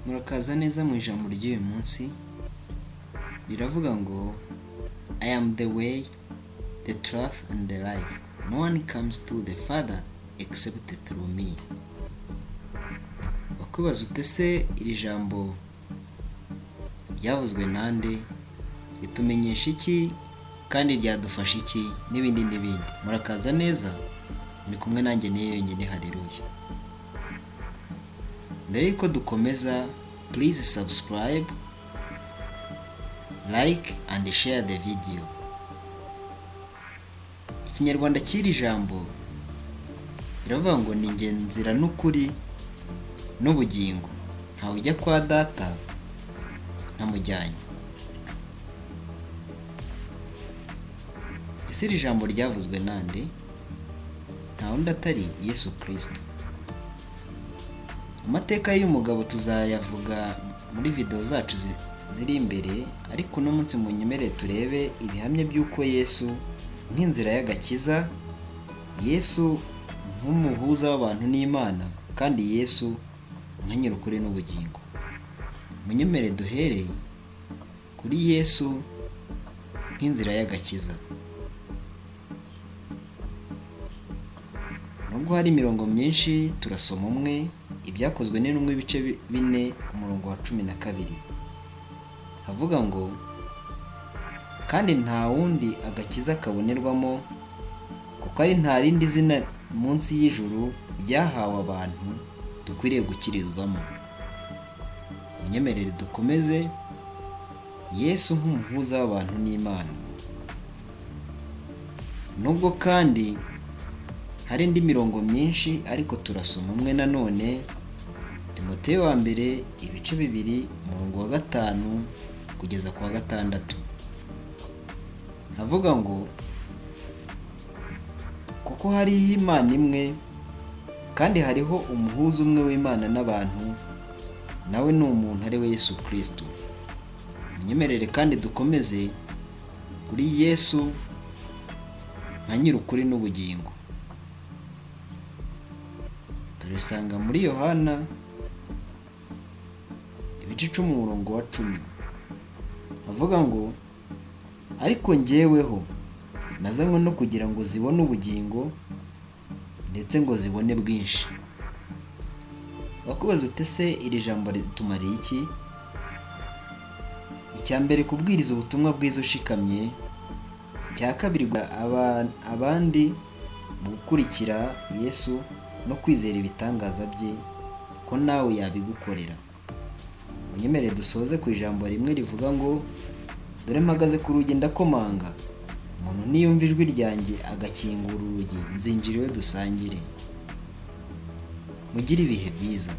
Murakaza neza mu ijambo ry'uyu munsi riravuga ngo I am the way, the truth and the life. No one comes to the Father except through me. Wakubaza ute se iri jambo ryavuzwe nande, ritumenyesha iki kandi ryadufasha iki n'ibindi n'ibindi. Murakaza neza, muri kumwe nanjye niyo yonyine. Haleluya. Mbere yuko dukomeza, please subscribe, like and share the video. Ikinyarwanda cy'iri jambo riravuga ngo ni njye nzira n'ukuri n'ubugingo, ntawe ujya kwa data ntamujyanye. Ese iri jambo ryavuzwe nande? Nta wundi atari Yesu Kristo. Amateka y'umugabo tuzayavuga muri video zacu ziri imbere, ariko uno munsi munyemerere turebe ibihamya by'uko Yesu nk'inzira y'agakiza, Yesu nk'umuhuza w'abantu n'Imana, kandi Yesu nka nyir'ukuri n'ubugingo. Munyemerere duhere kuri Yesu nk'inzira y'agakiza. Nubwo hari imirongo myinshi, turasoma umwe, ibyakozwe n'intumwa ibice 4 umurongo wa 12. Havuga ngo kandi nta wundi agakiza kabonerwamo, kuko ari nta rindi zina munsi y'ijuru ryahawe abantu dukwiriye gukirizwamo. Munyemerere dukomeze. Yesu nk'umuhuza w'abantu n'Imana. Nubwo kandi hari indi mirongo myinshi, ariko turasoma umwe nanone, Timoteyo wa mbere ibice 2 umurongo wa 5 kugeza ku wa 6. Havuga ngo kuko hariho Imana imwe, kandi hariho umuhuza umwe w'Imana n'abantu, nawe ni umuntu, ari we Yesu Kristo. Munyemerere kandi dukomeze kuri Yesu nka nyir'ukuri n'ubugingo. Turisanga muri Yohana ibice 10 umurongo wa 10. Havuga ngo ariko njyeweho nazanywe no kugira ngo zibone ubugingo, ndetse ngo zibone bwinshi. Wakubaza ute se iri jambo ritumariye iki? Icya mbere, kubwiriza ubutumwa bwiza ushikamye. Icya kabiri, abandi mu gukurikira Yesu no kwizera ibitangaza bye, ko nawe yabigukorera. Munyemerere dusoze ku ijambo rimwe rivuga ngo dore mpagaze ku rugi ndakomanga, umuntu niyumva ijwi ryange agakingura urugi, nzinjira iwe dusangire. Mugire ibihe byiza.